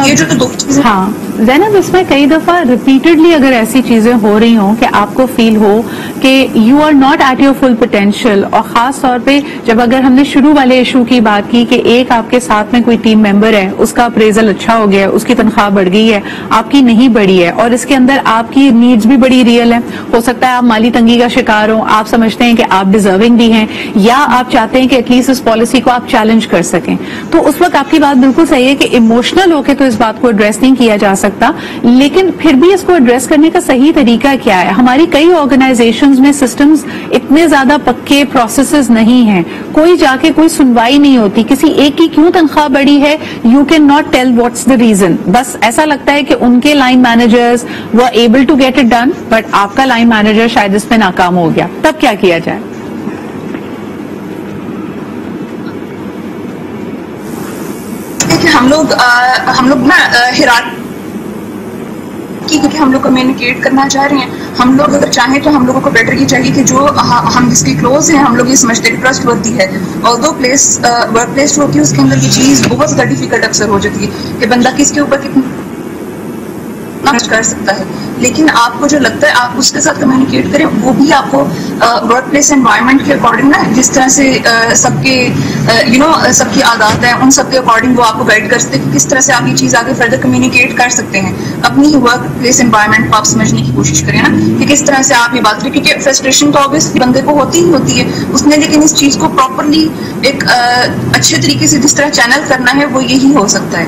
Speaker 6: یہ جو دو چیزیں
Speaker 2: ہاں زینب, اس میں کئی دفعہ ریپیٹڈلی اگر ایسی چیزیں ہو رہی ہوں کہ آپ کو فیل ہو کہ you are not at your full potential, اور خاص طور پہ جب اگر ہم نے شروع والے ایشو کی بات کی کہ ایک آپ کے ساتھ میں کوئی ٹیم ممبر ہے, اس کا اپریزل اچھا ہو گیا, اس کی تنخواہ بڑھ گئی ہے, آپ کی نہیں بڑھی ہے, اور اس کے اندر آپ کی نیڈز بھی بڑی ریئل ہیں, ہو سکتا ہے آپ مالی تنگی کا شکار ہوں, آپ سمجھتے ہیں کہ آپ ڈیزرونگ بھی ہیں, یا آپ چاہتے ہیں کہ ایٹ لیسٹ اس پالیسی کو آپ چیلنج کر سکیں, تو اس وقت آپ کی بات بالکل صحیح ہے کہ ایموشنل ہو کے تو اس بات کو ایڈریس نہیں کیا جا سکتا, لیکن پھر بھی اس کو ایڈریس کرنے کا صحیح طریقہ کیا ہے. ہماری کئی آرگنائزیشنز میں سسٹمز اتنے زیادہ پکے پروسیسز نہیں ہیں, کوئی جا کے کوئی سنوائی نہیں ہوتی, کسی ایک کی کیوں تنخواہ بڑی ہے you can not tell what's the reason, بس ایسا لگتا ہے کہ ان کے لائن مینیجرز وہ able to get it done but آپ کا لائن مینیجر شاید اس میں ناکام ہو گیا, تب کیا کیا جائے؟
Speaker 6: ہم لوگ نا کیونکہ ہم لوگ کمیونیکیٹ کرنا چاہ رہے ہیں, ہم لوگ اگر چاہیں تو ہم لوگوں کو بیٹر یہ چاہیے کہ جو ہم جس کی کلوز ہیں ہم لوگ یہ سمجھتے ہیں ٹرسٹ ورتھی ہے, اور دو ورک پلیس ہوتی ہے اس کے اندر یہ چیز بہت زیادہ ڈیفیکلٹ اکثر ہو جاتی ہے کہ بندہ کس کے اوپر کتنا کر سکتا ہے, لیکن آپ کو جو لگتا ہے آپ اس کے ساتھ کمیونیکیٹ کریں, وہ بھی آپ کو ورک پلیس انوائرمنٹ کے اکارڈنگ نا, جس طرح سے سب کے سب کی عادات ہیں ان سب کے اکارڈنگ وہ آپ کو گائڈ کر سکتے ہیں کہ کس طرح سے آپ یہ چیز آگے فردر کمیونیکیٹ کر سکتے ہیں. اپنی ہی ورک پلیس انوائرمنٹ کو آپ سمجھنے کی کوشش کریں نا کہ کس طرح سے آپ یہ بات کریں, کیونکہ فرسٹریشن تو آبویسلی بندے کو ہوتی ہی ہوتی ہے اس نے, لیکن اس چیز کو پراپرلی ایک اچھے طریقے سے جس طرح چینل کرنا ہے وہ یہی ہو سکتا ہے.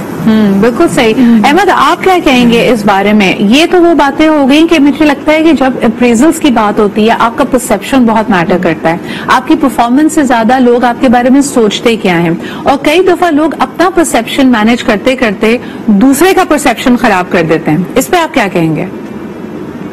Speaker 2: بالکل صحیح. احمد, آپ کیا کہیں گے اس بارے میں؟ یہ تو وہ باتیں ہو گئی کہ مجھے لگتا ہے کہ جب اپریزلز کی بات ہوتی ہے آپ کا پرسیپشن بہت میٹر کرتا ہے, آپ کی پرفارمنس سے زیادہ لوگ آپ کے بارے میں سوچتے کیا ہیں, اور کئی دفعہ لوگ اپنا پرسیپشن مینج کرتے کرتے دوسرے کا پرسیپشن خراب کر دیتے ہیں, اس پہ آپ کیا کہیں گے؟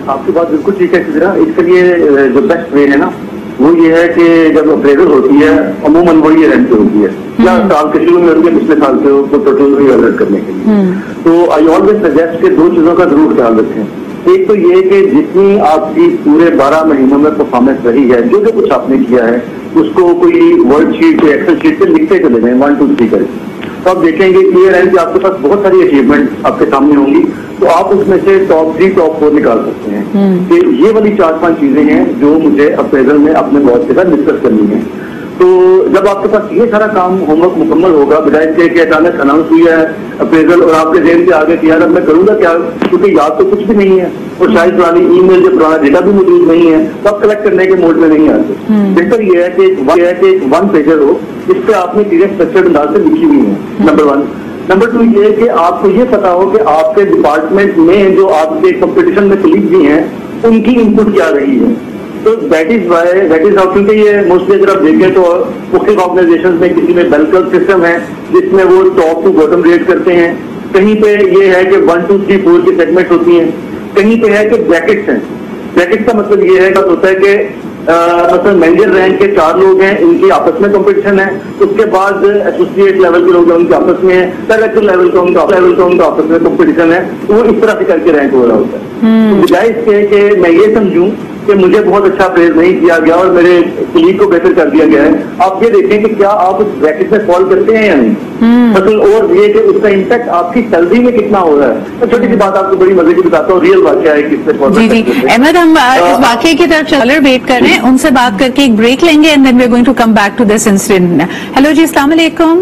Speaker 7: آپ کی بات بالکل ٹھیک ہے سدرا, اس کے لیے جو بیسٹ وے ہے نا وہ یہ ہے کہ جب اپریزل ہوتی ہے عموماً وہ یہ رینک ہوتی ہے یا سال کے شروع میں ہوتی ہے پچھلے سال سے ٹوٹل ریویلویٹ کرنے کے لیے, تو آئی آلویز سجیسٹ کہ دو چیزوں کا ضرور خیال رکھیں. ایک تو یہ کہ جتنی آپ کی پورے 12 مہینوں میں پرفارمنس رہی ہے, جو جو کچھ آپ نے کیا ہے اس کو کوئی ورڈ شیٹ یا ایکسل شیٹ پہ لکھتے چلے جائیں 1 2 3 کریں, تو آپ دیکھیں گے کلیئر ہے کہ آپ کے پاس بہت ساری اچیومنٹ آپ کے سامنے ہوں گی, تو آپ اس میں سے ٹاپ 3 ٹاپ 4 نکال سکتے ہیں کہ یہ والی 4-5 چیزیں ہیں جو مجھے اپریزل میں اپنے باس کے ساتھ ڈسکس کرنی ہے. تو جب آپ کے پاس یہ سارا کام ہوم ورک مکمل ہوگا, بجائے اس کے کہ اچانک اناؤنس ہوئی ہے اپریزل اور آپ کے ذہن سے آگے کہ یار اب میں کروں گا کیا, کیونکہ یاد تو کچھ بھی نہیں ہے اور شاید پرانی ای میل جو پرانا ڈیٹا بھی موجود نہیں ہے, تو آپ کلیکٹ کرنے کے موڈ میں نہیں آتے. بہتر یہ ہے کہ ایک 1 پیجر ہو جس پہ آپ نے چیزیں اسٹرکچرڈ انداز سے لکھی ہوئی ہیں, نمبر 1. نمبر 2 یہ کہ آپ کو یہ پتا ہو کہ آپ کے ڈپارٹمنٹ میں جو آپ کے کمپٹیشن میں کلیگ بھی ہیں ان کی ان پٹ کیا رہی ہے. تو دیٹ از ہاؤ, کیونکہ یہ موسٹلی اگر آپ دیکھیں تو مختلف آرگنائزیشن میں کسی میں بیل کرو سسٹم ہے جس میں وہ ٹاپ ٹو باٹم ریٹ کرتے ہیں, کہیں پہ یہ ہے کہ 1 2 3 4 کی سیگمنٹ ہوتی ہیں, کہیں پہ ہے کہ بریکٹس ہیں. بریکٹ کا مطلب یہ ہے ہوتا ہے کہ مثلا مینیجر رینک کے 4 لوگ ہیں, ان کی آپس میں کمپٹیشن ہے, اس کے بعد ایسوسیٹ لیول کے لوگ ہیں ان کے آپس میں ہے, ڈائریکٹر لیول کا ان کا آپس میں کمپٹیشن ہے, تو وہ اس طرح سے کر کے رینک ہو رہا ہوتا ہے. بجائے اس کے کہ میں یہ سمجھوں کہ مجھے بہت اچھا پریز نہیں کیا گیا اور میرے کلیگ کو بہتر کر دیا گیا ہے, آپ یہ دیکھیں کہ کیا آپ اس بریکٹ میں فال کرتے ہیں یا نہیں, مثلا اور یہ کہ اس کا امپیکٹ آپ کی سیلری میں کتنا ہو رہا ہے. تو چھوٹی سی بات آپ کو بڑی مزے کی بتاتا ہوں, ریئل واقعہ ہے کس سے.
Speaker 2: جی احمد, ہم اس واقعے کی طرف چلر ویٹ کر رہے ہیں, ان سے بات کر کے ایک بریک لیں گے and then we are going to come back to this incident. Hello جی, السلام علیکم.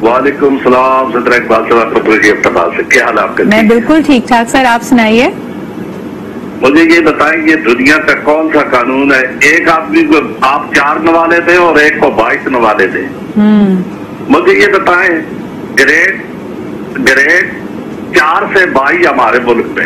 Speaker 8: وعلیکم السلام. صدر اقبال صاحب, کیا حال آپ کا؟
Speaker 2: میں بالکل ٹھیک ٹھاک سر, آپ سنائیے.
Speaker 8: مجھے یہ بتائیں یہ دنیا کا کون سا قانون ہے, ایک آدمی کو آپ 4 نوالے دیں اور ایک کو 22 نوالے دیں. مجھے یہ بتائیں گریڈ 4 سے 22 ہمارے ملک میں,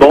Speaker 8: 2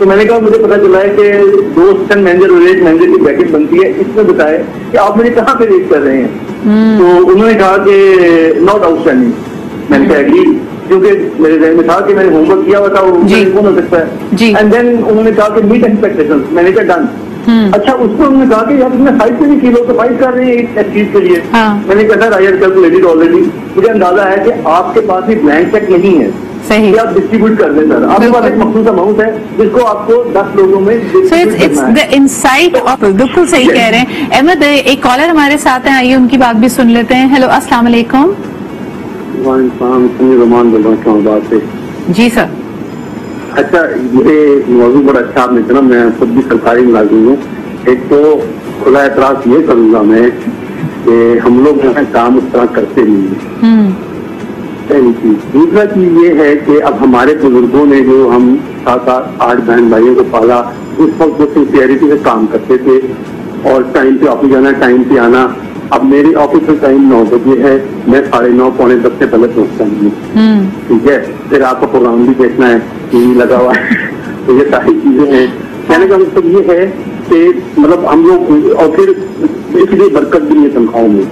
Speaker 7: تو میں نے کہا مجھے پتا چلا ہے کہ 2 اسسٹنٹ مینیجر اور 1 مینیجر کی بیکٹ بنتی ہے، اس میں بتائے کہ آپ مجھے کہاں پہ ریٹ کر رہے ہیں؟ تو انہوں نے کہا کہ ناٹ آؤٹ اسٹینڈنگ. میں نے کہا ایگری، کیونکہ میرے ذہن میں تھا کہ میں نے ہوم ورک کیا ہوا تھا، وہ کون ہو سکتا ہے. اینڈ دین انہوں نے کہا کہ میٹ ایکسپیکٹیشن. میں نے کہا ڈن. اچھا اس کو انہوں نے کہا کہ یار تم نے 5 سے نہیں کی، لوگ تو 5 کر رہے ہیں ایک چیز کے لیے. میں نے کہا سر آئی ہیو کیلکولیٹڈ آلریڈی. مجھے اندازہ ہے کہ آپ کے پاس بھی بلینک چیک نہیں ہے،
Speaker 2: صحیح
Speaker 7: آپ ڈسٹریبیوٹ کر دیں سر. آپ کے پاس ایک مخصوص اماؤنٹ ہے جس کو آپ کو 10 لوگوں میں
Speaker 2: انسائٹ. بالکل صحیح کہہ رہے ہیں احمد. ایک کالر ہمارے ساتھ ہیں، آئیے ان کی بات بھی سن لیتے ہیں. ہیلو السلام علیکم.
Speaker 7: رحمان بول رہا ہوں بات سے.
Speaker 2: جی سر.
Speaker 7: اچھا یہ موضوع بڑا اچھا آپ نے سنا. میں خود بھی سرکاری ملازم ہوں. ایک تو کھلا اعتراض یہ کروں گا میں کہ ہم لوگ جو ہے کام اس طرح کرتے نہیں ہیں. دوسرا چیز یہ ہے کہ اب ہمارے بزرگوں نے جو ہم 7-8 بہن بھائیوں کو پالا، اس وقت وہ سنسیئرٹی سے کام کرتے تھے اور ٹائم پہ آفس جانا، ٹائم پہ آنا. اب میری آفس کا ٹائم 9 بجے ہے، میں 9:30 پونے 10 سے پہلے پہنچتا ہوں. ٹھیک ہے، پھر آپ کا پروگرام بھی دیکھنا ہے، ٹی وی لگا ہوا ہے، تو یہ ساری چیزیں ہیں. کہنے کا مطلب یہ ہے کہ مطلب ہم لوگ اور پھر اس لیے برکت بھی نہیں تنخواہوں میں.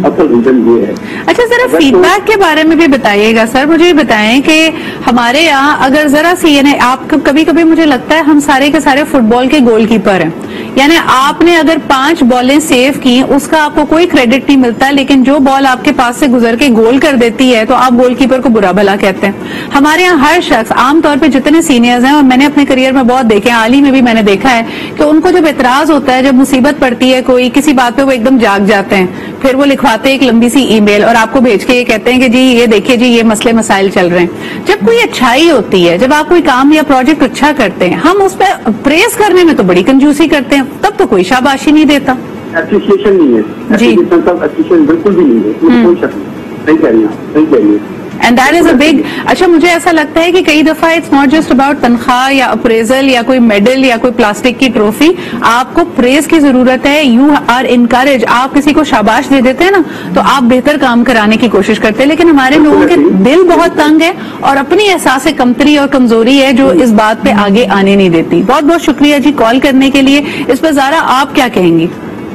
Speaker 7: اصل ریزن یہ ہے.
Speaker 2: اچھا ذرا فیڈ بیک کے بارے میں بھی بتائیے گا سر. مجھے یہ بتائیں کہ ہمارے یہاں اگر ذرا سی یعنی آپ کبھی کبھی مجھے لگتا ہے ہم سارے کے سارے فٹ بال کے گول کیپر ہیں. یعنی آپ نے اگر 5 بالیں سیو کی اس کا آپ کو کوئی کریڈٹ نہیں ملتا، لیکن جو بال آپ کے پاس سے گزر کے گول کر دیتی ہے تو آپ گول کیپر کو برا بھلا کہتے ہیں. ہمارے یہاں ہر شخص عام طور پہ جتنے سینئرز ہیں، اور میں نے اپنے کریئر میں بہت دیکھے ہیں، عالی میں بھی میں نے دیکھا ہے کہ ان کو جب اعتراض ہوتا ہے، جب مصیبت پڑتی ہے کوئی کسی بات پہ، وہ ایک دم جاگ جاتے ہیں. پھر وہ لکھواتے ہیں ایک لمبی سی ای میل اور آپ کو بھیج کے یہ کہتے ہیں کہ جی یہ دیکھیے جی یہ مسئلے مسائل چل رہے ہیں. جب کوئی اچھائی ہوتی ہے، جب آپ کوئی کام یا پروجیکٹ اچھا کرتے ہیں، ہم اس پہ پریز کرنے میں تو بڑی کنجوسی کرتے ہیں، تب تو کوئی شاباشی نہیں دیتا.
Speaker 7: اپریشیشن نہیں ہے جی، اپریشیشن بالکل بھی نہیں ہے. کوئی شک نہیں. صحیح کہہ رہی ہیں، صحیح کہہ رہی ہیں.
Speaker 2: And that is a big. اچھا مجھے ایسا لگتا ہے کہ کئی دفعہ اٹس ناٹ جسٹ اباؤٹ تنخواہ یا اپریزل یا کوئی میڈل یا کوئی پلاسٹک کی ٹرافی. آپ کو پریز کی ضرورت ہے. You are encourage. آپ کسی کو شاباش دے دیتے ہیں نا تو آپ بہتر کام کرانے کی کوشش کرتے ہیں. لیکن ہمارے لوگوں کے دل بہت تنگ ہے اور اپنی احساس کمتری اور کمزوری ہے جو اس بات پہ آگے آنے نہیں دیتی. بہت بہت شکریہ جی کال کرنے کے لیے. اس پہ زارا آپ کیا کہیں گی؟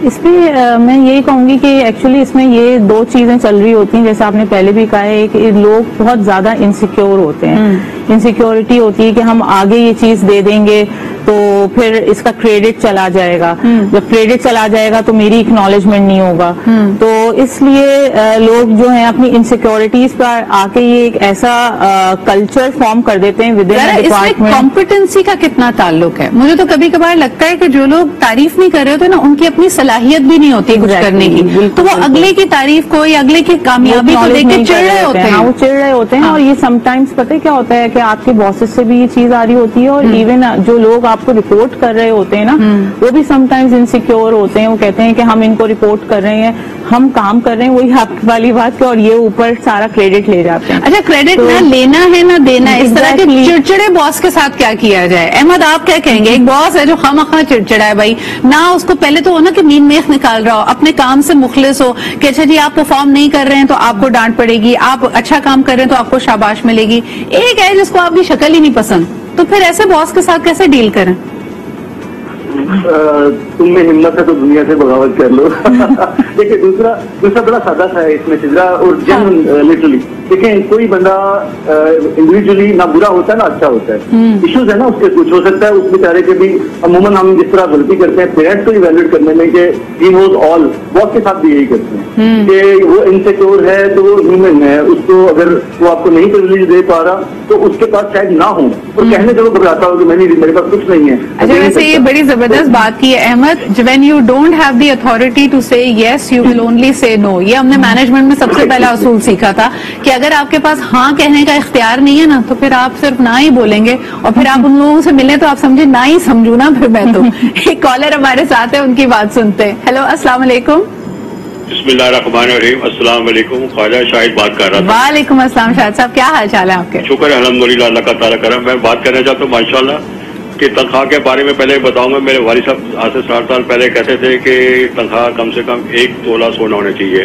Speaker 9: اس پہ میں یہی کہوں گی کہ ایکچولی اس میں یہ 2 چیزیں چل رہی ہوتی ہیں. جیسے آپ نے پہلے بھی کہا ہے کہ لوگ بہت زیادہ انسیکیور ہوتے ہیں. انسیکیورٹی ہوتی ہے کہ ہم آگے یہ چیز دے دیں گے تو پھر اس کا کریڈٹ چلا جائے گا. جب کریڈٹ چلا جائے گا تو میری اکنالجمنٹ نہیں ہوگا. تو اس لیے لوگ جو ہیں اپنی انسیکیورٹیز پر آ کے یہ ایک ایسا کلچر فارم کر دیتے ہیں ود ان ڈپارٹمنٹ.
Speaker 2: کمپیٹنسی کا کتنا تعلق ہے؟ مجھے تو کبھی کبھار لگتا ہے کہ جو لوگ تعریف نہیں کر رہے ہوتے نا، ان کی اپنی صلاحیت بھی نہیں ہوتی کچھ کرنے کی، تو وہ اگلے کی تعریف کو یا اگلے کی کامیابی کو دیکھ کے چڑھ رہے ہوتے ہیں.
Speaker 9: وہ چڑھ رہے ہوتے ہیں. اور یہ سم ٹائمز پتہ کیا ہوتا ہے کہ آپ کے باسز سے بھی یہ چیز آ رہی ہوتی ہے، اور ایون جو لوگ آپ کو رپورٹ کر رہے ہوتے ہیں نا وہ بھی سم ٹائمز انسیکیور ہوتے ہیں. وہ کہتے ہیں کہ ہم ان کو رپورٹ کر رہے ہیں، ہم کام کر رہے ہیں، وہی آپ والی بات کہ اور یہ اوپر سارا کریڈٹ لے جاتے ہیں.
Speaker 2: اچھا کریڈٹ نہ لینا ہے نہ دینا ہے. اس طرح کے چڑچڑے باس کے ساتھ کیا کیا جائے؟ احمد آپ کیا کہیں گے؟ ایک باس ہے جو خواہ چڑچڑا ہے بھائی، نہ اس کو پہلے تو ہونا کہ مین میخ نکال رہا ہو، اپنے کام سے مخلص ہو کہ اچھا جی آپ پرفارم نہیں کر رہے ہیں تو آپ کو ڈانٹ پڑے گی، آپ اچھا کام کر رہے ہیں تو آپ کو شاباش ملے گی. ایک ہے جس کو آپ کی شکل ہی نہیں پسند، تو پھر ایسے باس کے ساتھ کیسے ڈیل کریں؟
Speaker 7: تم میں ہمت ہے تو دنیا سے بغاوت کر لو. دیکھیے دوسرا بڑا سادہ سا ہے اس میں سدرا اور جن لٹرلی. دیکھیں کوئی بندہ انڈیویجلی نہ برا ہوتا ہے نہ اچھا ہوتا ہے. ایشوز ہے نا اس کے کچھ ہو سکتا ہے اس بیچارے کے بھی. عموماً ہم جس طرح غلطی کرتے ہیں پیرنٹس کو ایویلویٹ کرنے میں کہ ہی واز آل، باس کے ساتھ بھی یہی کرتے ہیں کہ وہ انسیکیور ہے تو وہ ہیومن ہے. اس کو اگر وہ آپ کو نہیں پرولیج دے پا رہا تو اس کے پاس شاید نہ ہو اور کہنے سے وہ گھبراتا ہو کہ میرے پاس کچھ نہیں ہے.
Speaker 2: اچھا ویسے یہ بڑی زبردست بات کی ہے Ahmed. When you don't have the authority to say yes you will only سے نو. یہ ہم نے مینجمنٹ میں سب سے پہلا اصول سیکھا تھا کہ اگر آپ کے پاس ہاں کہنے کا اختیار نہیں ہے نا تو پھر آپ صرف نہ ہی بولیں گے، اور پھر آپ ان لوگوں سے ملیں تو آپ سمجھے نہ ہی سمجھوں نا پھر میں تو. ایک کالر ہمارے ساتھ ہے، ان کی بات سنتے ہیں. ہیلو السلام علیکم.
Speaker 10: بسم اللہ الرحمن الرحیم. السلام علیکم. خواجہ شاہد بات کر رہا تھا.
Speaker 2: وعلیکم السلام شاہد صاحب، کیا حال چال ہے آپ کے؟
Speaker 10: شکر ہے الحمدللہ، اللہ کا تعالیٰ کرم. میں بات کرنا چاہتا ہوں ماشاءاللہ کہ تنخواہ کے بارے میں پہلے بتاؤں گا. میرے والد صاحب آج سے 60 سال پہلے کہتے تھے کہ تنخواہ کم سے کم 1 تولہ سونا ہونا چاہیے,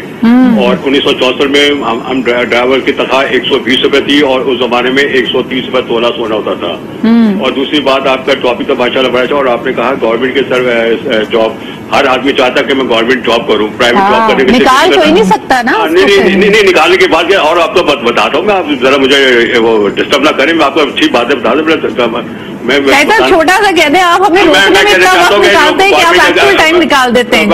Speaker 10: اور 1964 میں ہم ڈرائیور کی تنخواہ 120 روپے تھی, اور اس زمانے میں 130 روپے تولہ سونا ہوتا تھا. اور دوسری بات, آپ کا ٹاپک تو ماشاء اللہ بڑا اچھا, اور آپ نے کہا گورنمنٹ کے جاب, ہر آدمی چاہتا ہے کہ میں گورنمٹ جاب کروں, پرائیویٹ جاب کرنے کے
Speaker 2: نکال کوئی نہیں سکتا نا.
Speaker 10: نہیں نکالنے کی بات. اور آپ کو بتاتا ہوں میں, آپ ذرا مجھے وہ ڈسٹرب نہ کریں, میں آپ کو اچھی باتیں بتا دوں. میں
Speaker 2: چھوٹا سا کہتے ہیں آپ ہمیں ٹائم نکال دیتے ہیں.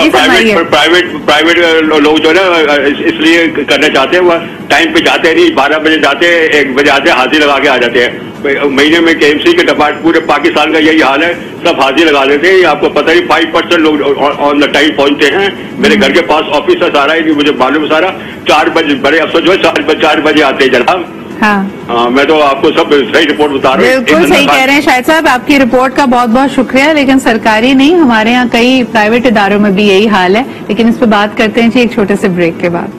Speaker 10: پرائیویٹ لوگ جو ہے نا اس لیے کرنا چاہتے ہیں, وہ ٹائم پہ جاتے ہیں نہیں, 12 بجے جاتے ہیں, 1 بجے آتے ہیں, حاضری لگا کے آ جاتے ہیں. مہینے میں KMC کے ڈپارٹمنٹ پورے پاکستان کا یہی حال ہے, سب حاضری لگا دیتے ہیں. آپ کو پتہ ہی 5% لوگ آن دا ٹائم پہنچتے ہیں. میرے گھر کے پاس آفس ہے سارا, مجھے معلوم ہے سارا. 4 بجے بڑے افسر جو ہے 4 بجے آتے ہیں جناب. ہاں میں تو آپ کو سب صحیح رپورٹ بتا رہا ہوں.
Speaker 2: بالکل صحیح کہہ رہے ہیں شاہد صاحب, آپ کی رپورٹ کا بہت بہت شکریہ. لیکن سرکاری نہیں, ہمارے یہاں کئی پرائیویٹ اداروں میں بھی یہی حال ہے. لیکن اس پہ بات کرتے ہیں جی ایک چھوٹے سے بریک کے بعد.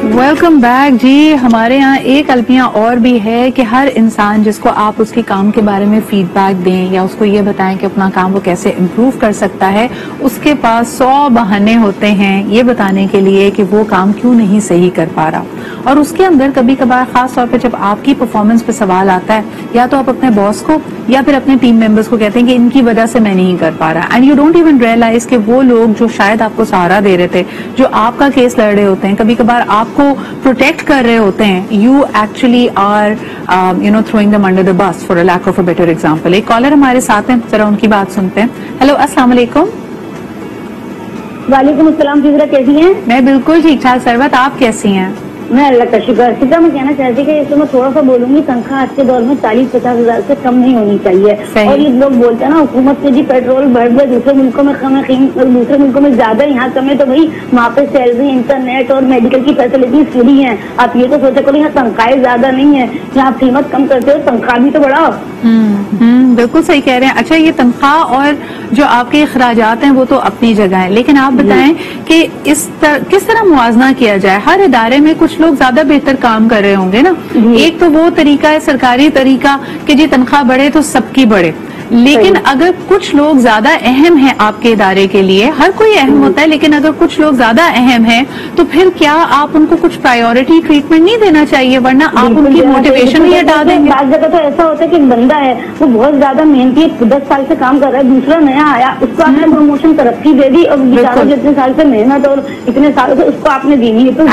Speaker 2: ویلکم بیک جی. ہمارے ہاں ایک المیہ اور بھی ہے کہ ہر انسان جس کو آپ اس کے کام کے بارے میں فیڈ بیک دیں یا اس کو یہ بتائیں کہ اپنا کام وہ کیسے امپروو کر سکتا ہے, اس کے پاس 100 بہانے ہوتے ہیں یہ بتانے کے لیے کہ وہ کام کیوں نہیں صحیح کر پا رہا. اور اس کے اندر کبھی کبھار خاص طور پہ جب آپ کی پرفارمنس پہ سوال آتا ہے, یا تو آپ اپنے باس کو یا پھر اپنے ٹیم ممبرس کو کہتے ہیں کہ ان کی وجہ سے میں نہیں کر پا رہا, and you don't even realize کہ وہ لوگ جو شاید آپ کو سہارا دے رہے تھے, جو آپ کا کیس لڑ رہے ہوتے ہیں, کبھی کبھار آپ کو پروٹیکٹ کر رہے ہوتے ہیں, you actually are throwing them under the bus for a lack of a better example. ایک کالر ہمارے ساتھ ہیں, ذرا ان کی بات سنتے ہیں. ہیلو, السلام علیکم.
Speaker 11: وعلیکم السلام. جی کیسی ہیں؟
Speaker 2: میں بالکل ٹھیک ٹھاک سربت, آپ کیسی ہیں؟
Speaker 11: میں اللہ کا شکر. سیدھا میں کہنا چاہتی کہ اس میں تھوڑا سا بولوں گی, تنخواہ آج کے دور میں 40-50 ہزار سے کم نہیں ہونی چاہیے. اور یہ لوگ بولتے ہیں نا حکومت سے جی پیٹرول بڑھ گئے, دوسرے ملکوں میں کم ہے, دوسرے ملکوں میں زیادہ, یہاں کم ہے, تو بھائی وہاں پہ سیلری, انٹرنیٹ اور میڈیکل کی فیسلٹیز فری ہیں. آپ یہ تو سوچا کرو یہاں تنخواہیں زیادہ نہیں ہے, یہاں آپ قیمت کم کرتے ہو, تنخواہ بھی تو بڑھاؤ.
Speaker 2: بالکل صحیح کہہ رہے ہیں. اچھا, یہ تنخواہ اور جو آپ کے اخراجات ہیں وہ تو اپنی جگہ ہیں, لیکن آپ بتائیں کہ کس طرح موازنہ کیا جائے. ہر ادارے میں کچھ لوگ زیادہ بہتر کام کر رہے ہوں گے نا. ایک تو وہ طریقہ ہے سرکاری طریقہ کہ جی تنخواہ بڑھے تو سب کی بڑھے, لیکن اگر کچھ لوگ زیادہ اہم ہیں آپ کے ادارے کے لیے, ہر کوئی اہم ہوتا ہے, لیکن اگر کچھ لوگ زیادہ اہم ہیں تو پھر کیا آپ ان کو کچھ پرائیورٹی ٹریٹمنٹ نہیں دینا چاہیے, ورنہ آپ ان کی موٹیویشن ہی ہٹا دیں گے.
Speaker 11: بعض جگہ تو ایسا ہوتا ہے کہ ایک بندہ ہے وہ بہت زیادہ محنتی ہے, 10 سال سے کام کر رہا ہے, دوسرا نیا آیا, اس کو آپ نے پروموشن ترقی دے دی, اور بیچارہ جتنے سال سے محنت اور اتنے سالوں سے اس کو آپ نے دینی ہے, تو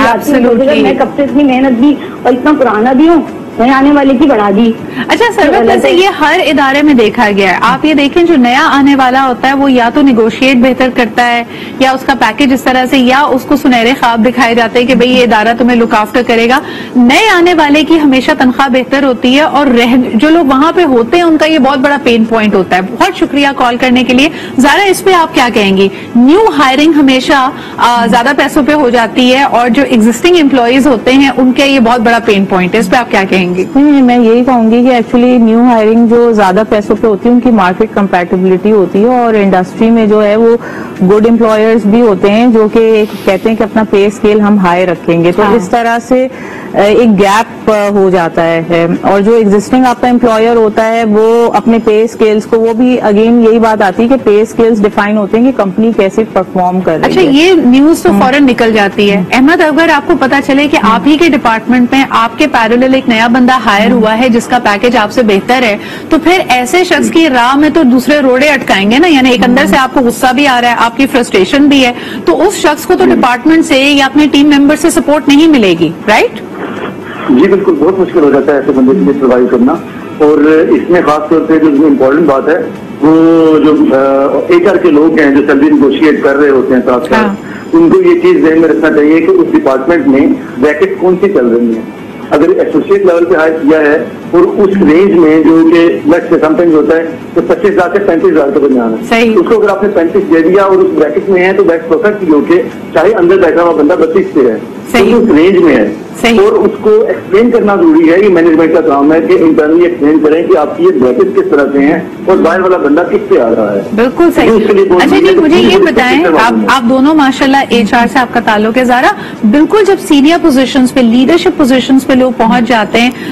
Speaker 11: میں کب سے اتنی محنت بھی اور اتنا پرانا بھی ہوں, نیا آنے والے کی بڑھا دی.
Speaker 2: اچھا سربت, ویسے یہ ہر ادارے میں دیکھا گیا ہے. آپ یہ دیکھیں جو نیا آنے والا ہوتا ہے وہ یا تو نیگوشیٹ بہتر کرتا ہے, یا اس کا پیکج اس طرح سے, یا اس کو سنہرے خواب دکھائے جاتے ہیں کہ بھئی یہ ادارہ تمہیں لک آفٹر کرے گا. نئے آنے والے کی ہمیشہ تنخواہ بہتر ہوتی ہے, اور جو لوگ وہاں پہ ہوتے ہیں ان کا یہ بہت بڑا پین پوائنٹ ہوتا ہے. بہت شکریہ کال کرنے کے لیے. زارا, اس پہ آپ کیا کہیں گی؟ نیو ہائرنگ ہمیشہ زیادہ پیسوں پہ ہو جاتی ہے, اور جو ایگزسٹنگ امپلائیز ہوتے ہیں ان کے یہ بہت بڑا پین پوائنٹ ہے, اس پہ آپ کیا کہیں گی؟
Speaker 9: میں یہی کہوں گی کہ ایکچولی نیو ہائرنگ جو زیادہ پیسوں پہ ہوتی ہے ان کی مارکیٹ کمپیٹیبلٹی ہوتی ہے, اور انڈسٹری میں جو ہے وہ گڈ امپلائرز بھی ہوتے ہیں جو کہ کہتے ہیں کہ اپنا پے اسکیل ہم ہائی رکھیں گے, تو اس طرح سے ایک گیپ ہو جاتا ہے. اور جو ایگزسٹنگ آپ کا امپلائر ہوتا ہے وہ اپنے پے اسکیلز کو, وہ بھی اگین یہی بات آتی ہے کہ پے اسکیلز ڈیفائن ہوتے ہیں کہ کمپنی کیسے پرفارم کر رہی ہے.
Speaker 2: اچھا, یہ نیوز تو فوراً نکل جاتی ہے. احمد, اگر آپ کو پتا چلے کہ آپ ہی کے ڈپارٹمنٹ میں آپ کے پیرالل ایک نیا بندہ ہائر ہوا ہے جس کا پیکج آپ سے بہتر ہے, تو پھر ایسے شخص کی راہ میں تو دوسرے روڑے اٹکائیں گے نا. یعنی ایک اندر سے آپ کو غصہ بھی آ رہا ہے, آپ کی فرسٹریشن بھی ہے, تو اس شخص کو تو ڈپارٹمنٹ سے یا اپنے ٹیم ممبر سے سپورٹ نہیں ملے گی, رائٹ؟
Speaker 7: جی بالکل, بہت مشکل ہو جاتا ہے ایسے بندے کے لیے سروائیو کرنا. اور اس میں خاص طور پہ جو امپورٹنٹ بات ہے وہ جو HR کے لوگ ہیں جو سیلری نیگوشیٹ کر رہے ہوتے ہیں ساتھ ساتھ, ان کو یہ چیز ذہن میں رکھنا چاہیے کہ اس ڈپارٹمنٹ میں بریکٹ کون سی چل رہی ہیں. اگر ایسوسیٹ لیول پہ ہائر کیا ہے اور اس رینج میں جو کہ لیٹ سم ٹائمز ہوتا ہے تو 25,000 سے 35,000 تک جانا ہے, اس کو اگر آپ نے 35 دے دیا اور اس بریکٹ میں ہے تو بیٹھ پرفیکٹ ہو کے چاہے اندر بیٹھا ہوا بندہ 32 سے ہے, اس رینج میں ہے, اور اس کو ایکسپلین کرنا ضروری ہے. یہ مینجمنٹ کا کام ہے کہ انٹرنلی ایکسپلین کریں کہ آپ کی یہ بریکٹ کس طرح سے ہیں اور باہر والا بندہ کس سے آ رہا ہے.
Speaker 2: بالکل صحیح. اچھا جی, مجھے یہ بتائیں, آپ دونوں ماشاءاللہ HR سے آپ کا تعلق ہے. زارا, بالکل جب سینئر پوزیشنز پہ, لیڈرشپ پوزیشنز پہ لوگ پہنچ جاتے ہیں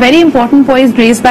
Speaker 2: very important points raised by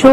Speaker 2: show